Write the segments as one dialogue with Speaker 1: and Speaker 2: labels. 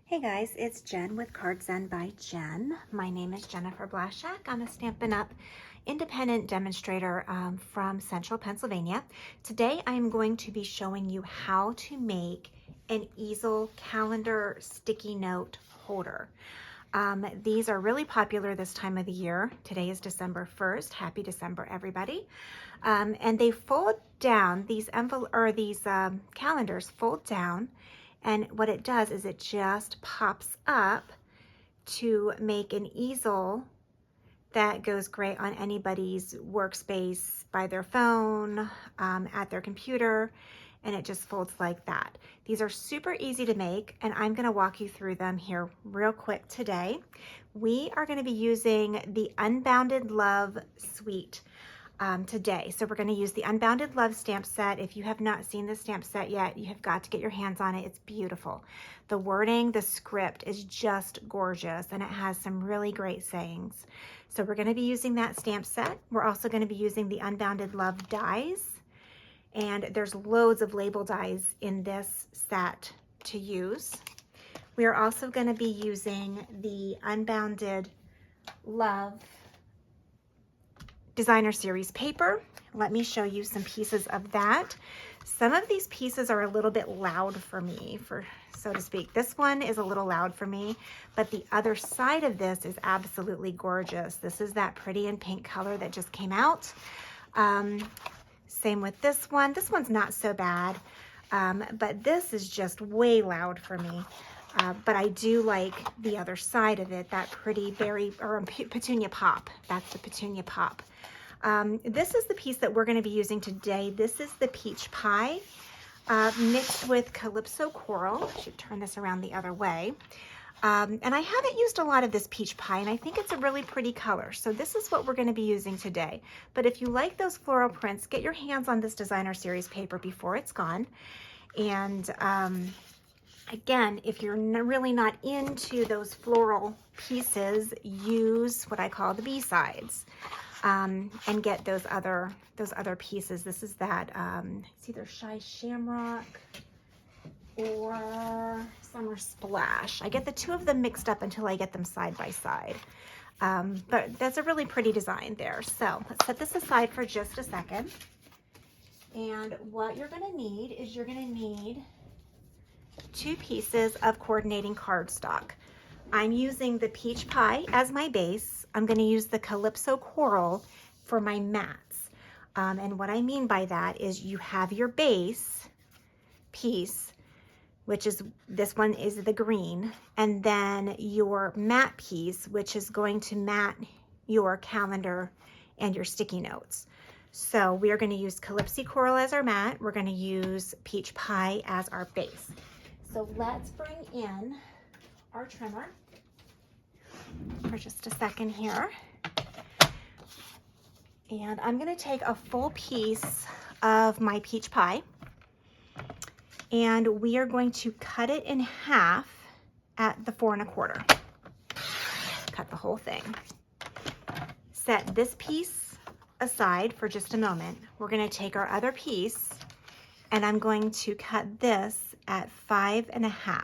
Speaker 1: Hey guys, it's Jen with Card Zen by Jen. My name is Jennifer Blaszak. I'm a Stampin' Up! Independent demonstrator from Central Pennsylvania. Today I'm going to be showing you how to make an Easel Calendar sticky note holder. These are really popular this time of the year. Today is December 1st. Happy December, everybody. And they fold down, these calendars fold down, and what it does is it just pops up to make an easel that goes great on anybody's workspace, by their phone, at their computer, and it just folds like that. These are super easy to make, and I'm going to walk you through them here real quick today. We are going to be using the Unbounded Love Suite today. So we're going to use the Unbounded Love stamp set. If you have not seen this stamp set yet, you have got to get your hands on it. It's beautiful. The wording, the script is just gorgeous, and it has some really great sayings. So we're going to be using that stamp set. We're also going to be using the Unbounded Love dies, and there's loads of label dies in this set to use. We are also going to be using the Unbounded Love Designer Series paper. Let me show you some pieces of that. Some of these pieces are a little bit loud for me, so to speak. This one is a little loud for me, but the other side of this is absolutely gorgeous. This is that pretty and pink color that just came out. Same with this one. This one's not so bad, but this is just way loud for me. But I do like the other side of it, that pretty berry, or petunia pop. That's the petunia pop. This is the piece that we're going to be using today. This is the peach pie mixed with Calypso coral. I should turn this around the other way. And I haven't used a lot of this peach pie, and I think it's a really pretty color. So this is what we're going to be using today. But if you like those floral prints, get your hands on this Designer Series paper before it's gone. And again, if you're really not into those floral pieces, use what I call the B-sides, and get those other pieces. This is that, it's either Shy Shamrock or Summer Splash. I get the two of them mixed up until I get them side by side. But that's a really pretty design there. So let's set this aside for just a second. And what you're gonna need is you're gonna need 2 pieces of coordinating cardstock. I'm using the peach pie as my base. I'm going to use the Calypso coral for my mats. And what I mean by that is you have your base piece, which is, this one is the green, and then your mat piece, which is going to mat your calendar and your sticky notes. So we are going to use Calypso coral as our mat. We're going to use peach pie as our base. So let's bring in our trimmer for just a second here. And I'm going to take a full piece of my peach pie, and we are going to cut it in half at the 4 1/4. Cut the whole thing. Set this piece aside for just a moment. We're going to take our other piece, and I'm going to cut this at 5 1/2.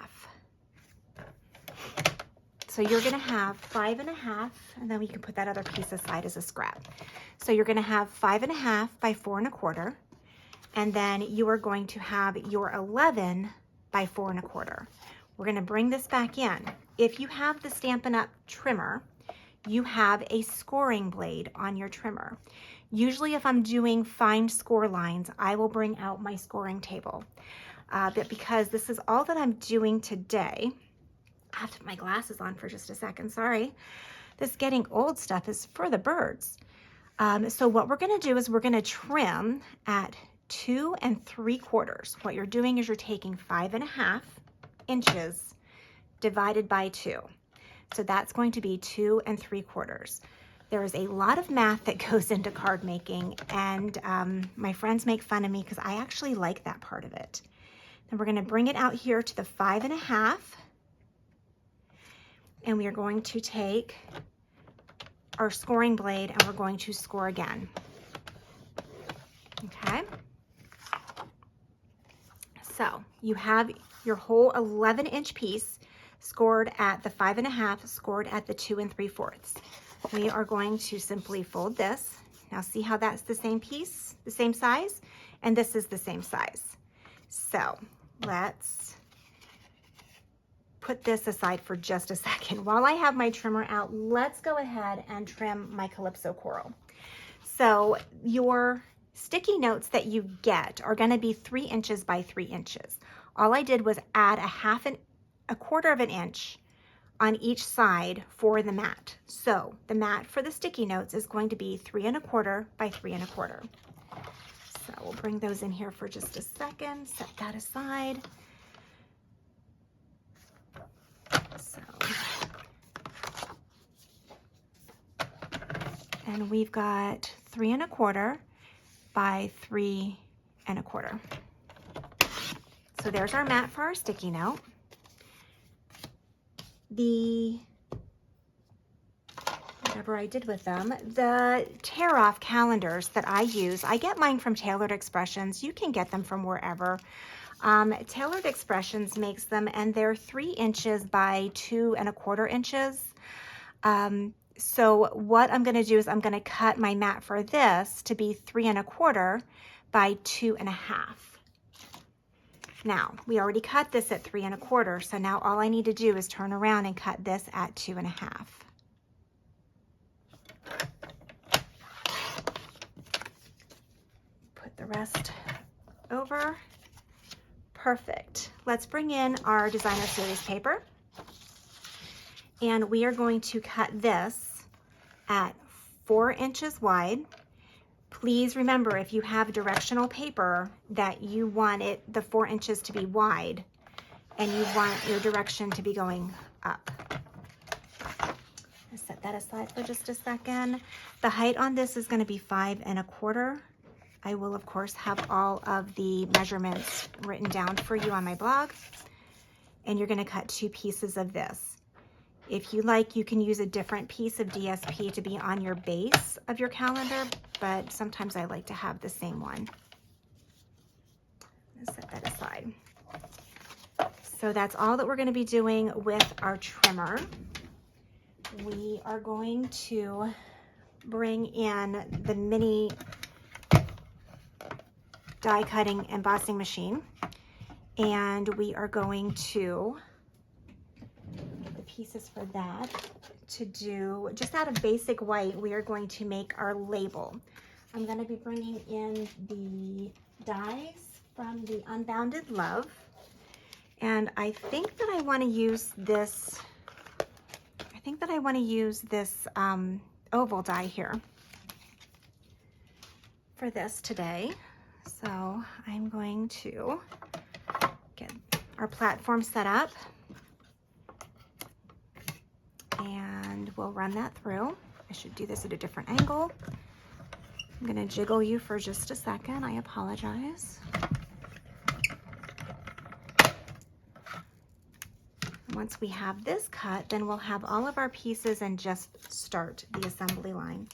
Speaker 1: So you're going to have 5 1/2, and then we can put that other piece aside as a scrap. So you're going to have 5 1/2 by 4 1/4, and then you are going to have your 11 by 4 1/4. We're going to bring this back in. If you have the Stampin' Up! Trimmer, you have a scoring blade on your trimmer. Usually if I'm doing fine score lines, I will bring out my scoring table. But because this is all that I'm doing today, I have to put my glasses on for just a second, sorry. This getting old stuff is for the birds. So what we're gonna do is we're gonna trim at 2 3/4. What you're doing is you're taking 5 1/2 inches divided by 2. So that's going to be 2 3/4. There is a lot of math that goes into card making, and my friends make fun of me because I actually like that part of it. Then we're going to bring it out here to the 5 1/2, and we are going to take our scoring blade and we're going to score again. Okay. So you have your whole 11-inch piece. scored at the 5.5, scored at the 2 3/4. We are going to simply fold this. Now see how that's the same piece, the same size, and this is the same size. So let's put this aside for just a second. While I have my trimmer out, let's go ahead and trim my Calypso coral. So your sticky notes that you get are going to be 3 inches by 3 inches. All I did was add a quarter of an inch on each side for the mat. So the mat for the sticky notes is going to be 3 1/4 by 3 1/4. So we'll bring those in here for just a second, set that aside. So, and we've got 3 1/4 by 3 1/4. So there's our mat for our sticky note. Whatever I did with them, the tear-off calendars that I use, I get mine from Tailored Expressions. You can get them from wherever. Tailored Expressions makes them, and they're 3 inches by 2 1/4 inches. So what I'm going to do is I'm going to cut my mat for this to be 3 1/4 by 2 1/2. Now, we already cut this at 3 1/4, so now all I need to do is turn around and cut this at 2 1/2. Put the rest over. Perfect. Let's bring in our Designer Series paper. And we are going to cut this at 4 inches wide. Please remember, if you have directional paper, that you want the 4 inches to be wide and you want your direction to be going up. I'll set that aside for just a second. The height on this is going to be 5 1/4. I will, of course, have all of the measurements written down for you on my blog. And you're going to cut 2 pieces of this. If you like, you can use a different piece of DSP to be on your base of your calendar, but sometimes I like to have the same one. Let's set that aside. So that's all that we're going to be doing with our trimmer. We are going to bring in the mini die cutting embossing machine, and we are going to the pieces for that to do just out of basic white. We are going to make our label. I'm going to be bringing in the dies from the Unbounded Love, and I think that I want to use this oval die here for this today. So I'm going to get our platform set up and we'll run that through. I should do this at a different angle. I'm going to jiggle you for just a second. I apologize. Once we have this cut, then we'll have all of our pieces and just start the assembly line.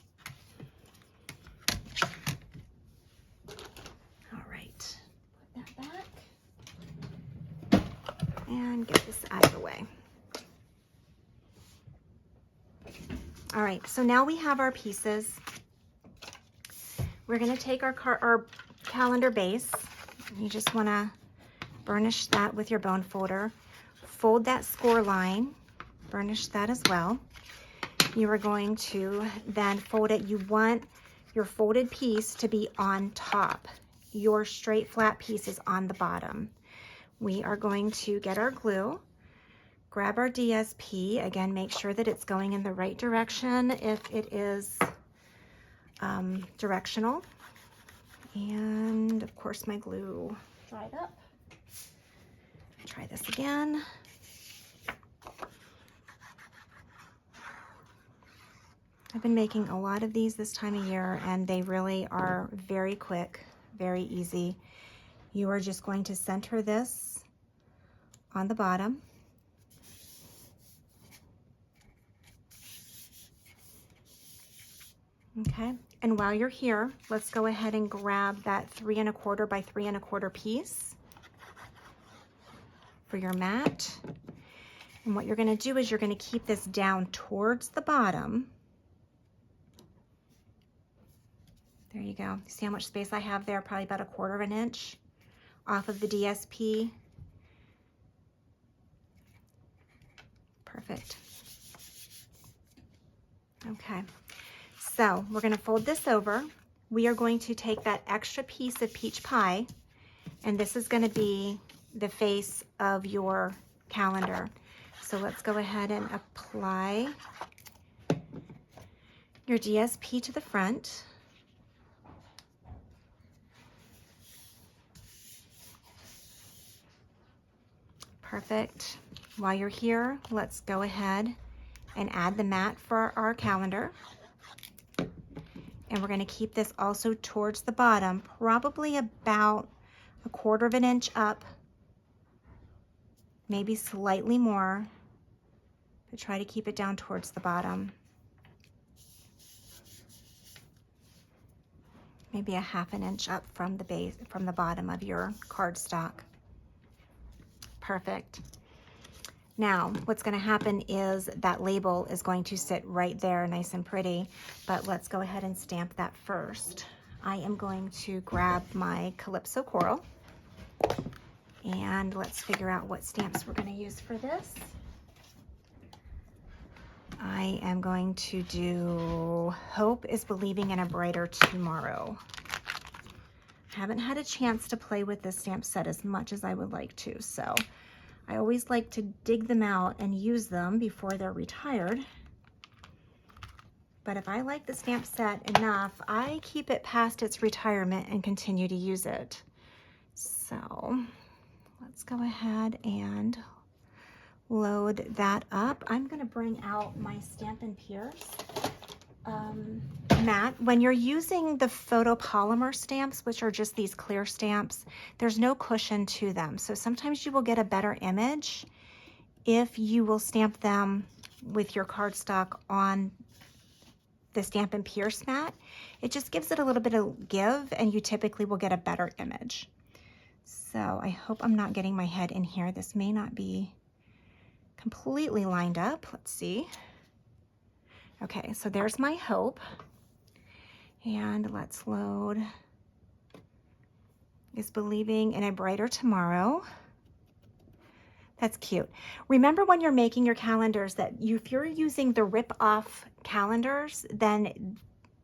Speaker 1: All right, put that back and get this out of the way. All right, so now we have our pieces. We're going to take our calendar base. You just want to burnish that with your bone folder. Fold that score line, burnish that as well. You are going to then fold it. You want your folded piece to be on top. Your straight flat piece is on the bottom. We are going to get our glue, grab our DSP. Again, make sure that it's going in the right direction if it is directional. And of course my glue dried up. Try this again. I've been making a lot of these this time of year, and they really are very quick, very easy. You are just going to center this on the bottom. Okay, and while you're here, let's go ahead and grab that 3 1/4 by 3 1/4 piece for your mat. And what you're going to do is you're going to keep this down towards the bottom. There you go. See how much space I have there? Probably about 1/4 of an inch off of the DSP. Perfect. Okay, so we're going to fold this over. We are going to take that extra piece of peach pie, and this is going to be the face of your calendar. So let's go ahead and apply your DSP to the front. Perfect. While you're here, let's go ahead and add the mat for our calendar. And we're going to keep this also towards the bottom, probably about 1/4 of an inch up, maybe slightly more, but try to keep it down towards the bottom. Maybe 1/2 an inch up from the base, from the bottom of your cardstock. Perfect. Now, what's going to happen is that label is going to sit right there nice and pretty, but let's go ahead and stamp that first. I am going to grab my Calypso Coral, and let's figure out what stamps we're going to use for this. I am going to do Hope is Believing in a Brighter Tomorrow. Haven't had a chance to play with this stamp set as much as I would like to, so I always like to dig them out and use them before they're retired. But if I like the stamp set enough, I keep it past its retirement and continue to use it. So let's go ahead and load that up. I'm going to bring out my Stampin' Pierce mat. When you're using the photopolymer stamps, which are just these clear stamps, there's no cushion to them. So sometimes you will get a better image if you will stamp them with your cardstock on the Stampin' Pierce mat. It just gives it a little bit of give, and you typically will get a better image. So I hope I'm not getting my head in here. This may not be completely lined up. Let's see. Okay, so there's my Hope. And let's load Is Believing in a Brighter Tomorrow. That's cute. Remember when you're making your calendars that if you're using the rip-off calendars, then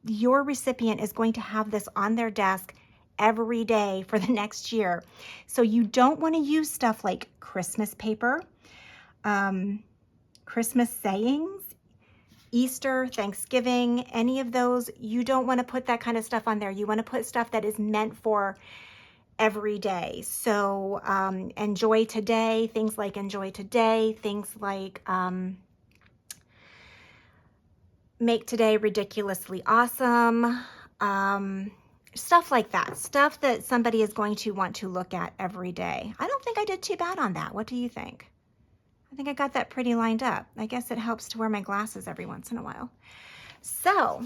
Speaker 1: your recipient is going to have this on their desk every day for the next year. So you don't want to use stuff like Christmas paper, Christmas sayings, Easter, Thanksgiving, any of those. You don't want to put that kind of stuff on there. You want to put stuff that is meant for every day. So enjoy today, things like enjoy today, things like make today ridiculously awesome, stuff like that, stuff that somebody is going to want to look at every day. I don't think I did too bad on that. What do you think? I think I got that pretty lined up. I guess it helps to wear my glasses every once in a while. So,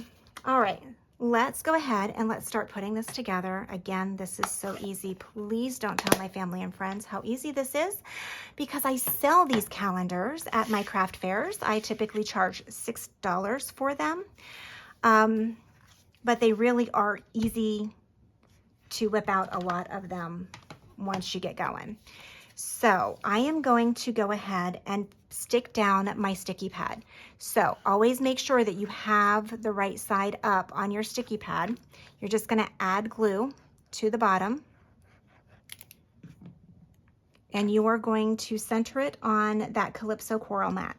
Speaker 1: all right, let's go ahead and let's start putting this together. Again, this is so easy. Please don't tell my family and friends how easy this is, because I sell these calendars at my craft fairs. I typically charge $6 for them, but they really are easy to whip out a lot of them once you get going. So I am going to go ahead and stick down my sticky pad. So always make sure that you have the right side up on your sticky pad. You're just going to add glue to the bottom, and you are going to center it on that Calypso Coral mat.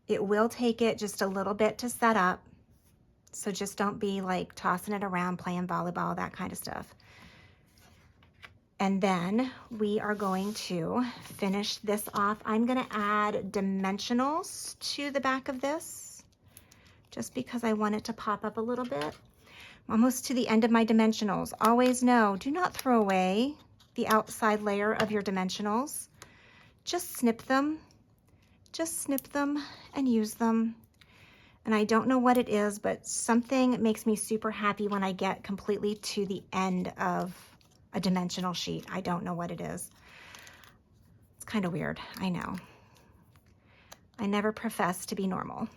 Speaker 1: It will take it just a little bit to set up, so just don't be like tossing it around, playing volleyball, that kind of stuff. And then we are going to finish this off. I'm going to add dimensionals to the back of this just because I want it to pop up a little bit. I'm almost to the end of my dimensionals. Always know, do not throw away the outside layer of your dimensionals. Just snip them and use them. And I don't know what it is, but something makes me super happy when I get completely to the end of a dimensional sheet. I don't know what it is. kind of weird, I know. I never profess to be normal.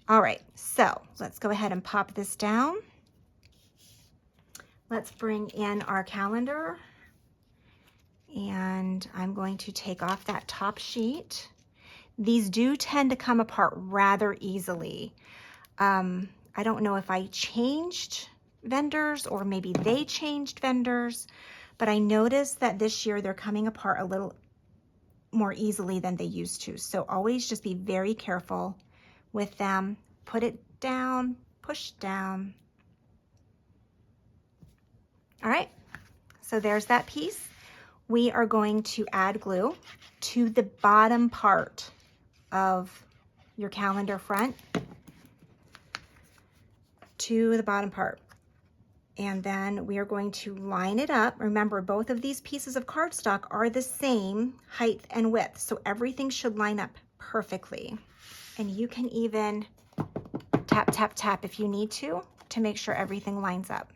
Speaker 1: All right, so let's go ahead and pop this down. Let's bring in our calendar. And I'm going to take off that top sheet. These do tend to come apart rather easily. I don't know if I changed vendors or maybe they changed vendors, but I noticed that this year they're coming apart a little more easily than they used to. So always just be very careful with them. Put it down, push down. All right, so there's that piece. We are going to add glue to the bottom part of your calendar front, to the bottom part. And then we are going to line it up. Remember, both of these pieces of cardstock are the same height and width, so everything should line up perfectly. And you can even tap, tap, tap if you need to make sure everything lines up.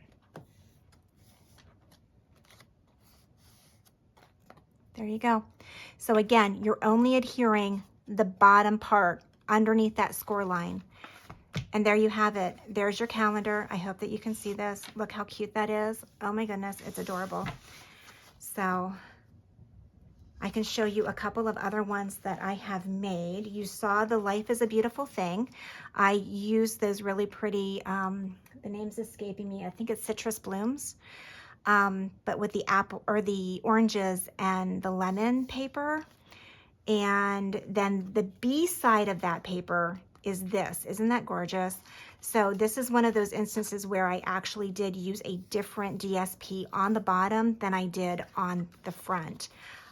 Speaker 1: There you go. So again, you're only adhering the bottom part underneath that score line. And there you have it. There's your calendar. I hope that you can see this. Look how cute that is. Oh my goodness, it's adorable. So I can show you a couple of other ones that I have made. You saw the Life is a Beautiful Thing. I used those really pretty, the name's escaping me. I think it's citrus blooms. But with the apple or the oranges and the lemon paper. And then the B side of that paper is this. Isn't that gorgeous? So this is one of those instances where I actually did use a different DSP on the bottom than I did on the front.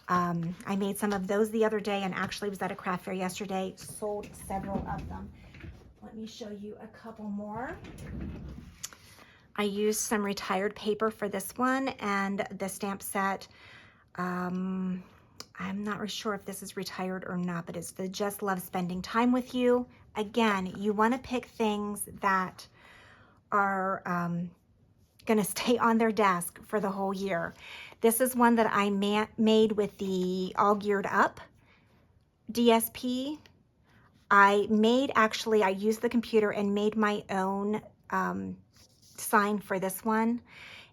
Speaker 1: I made some of those the other day and actually was at a craft fair yesterday, sold several of them. Let me show you a couple more. I used some retired paper for this one and the stamp set. I'm not really sure if this is retired or not, but it's the Just Love Spending Time With You. Again, you want to pick things that are going to stay on their desk for the whole year. This is one that I made with the All Geared Up DSP. I used the computer and made my own sign for this one.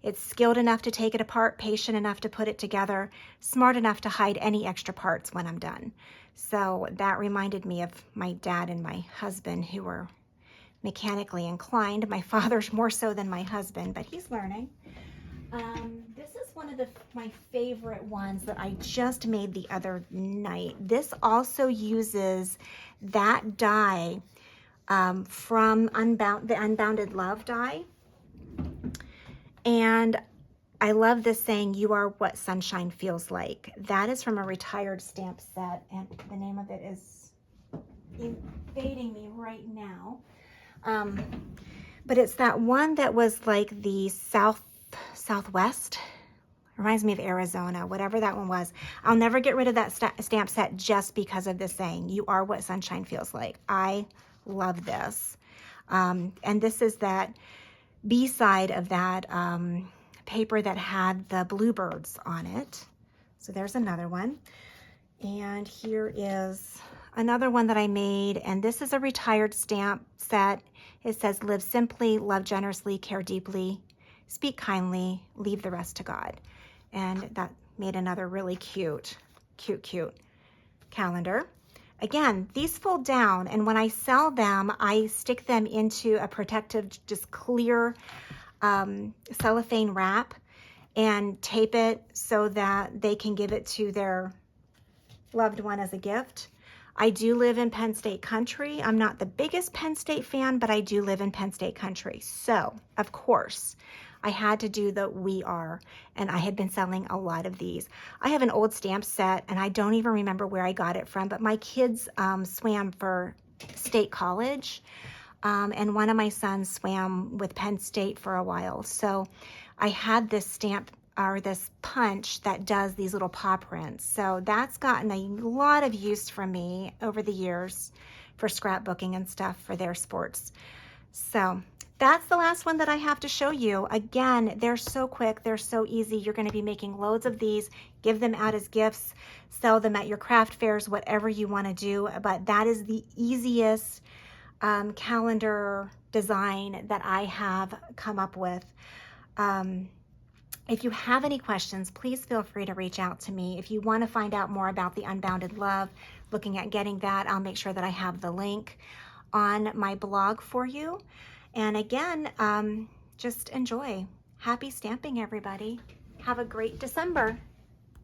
Speaker 1: It's skilled enough to take it apart, patient enough to put it together, smart enough to hide any extra parts when I'm done. So that reminded me of my dad and my husband, who were mechanically inclined. My father's more so than my husband, but he's learning. This is one of my favorite ones that I just made the other night. This also uses that die from the Unbounded Love die. And I love this saying, "You are what sunshine feels like." That is from a retired stamp set, and the name of it is evading me right now. But it's that one that was like the Southwest. Reminds me of Arizona, whatever that one was. I'll never get rid of that stamp set just because of this saying, "You are what sunshine feels like." I love this. And this is that B-side of that paper that had the bluebirds on it. So there's another one. And here is another one that I made, and this is a retired stamp set. It says, "Live simply, love generously, care deeply, speak kindly, leave the rest to God." And that made another really cute calendar. Again, these fold down, and when I sell them, I stick them into a protective, just clear cellophane wrap and tape it so that they can give it to their loved one as a gift. I do live in Penn State country. I'm not the biggest Penn State fan, but I do live in Penn State country. So, of course, I had to do the "We Are," and I had been selling a lot of these. I have an old stamp set, and I don't even remember where I got it from, but my kids swam for State College, and one of my sons swam with Penn State for a while. So I had this stamp, or this punch, that does these little paw prints. So that's gotten a lot of use from me over the years for scrapbooking and stuff for their sports. So that's the last one that I have to show you. Again, they're so quick, they're so easy. You're going to be making loads of these, give them out as gifts, sell them at your craft fairs, whatever you want to do. But that is the easiest calendar design that I have come up with. If you have any questions, please feel free to reach out to me. If you want to find out more about the Unbounded Love, looking at getting that, I'll make sure that I have the link on my blog for you. And again, just enjoy. Happy stamping, everybody. Have a great December.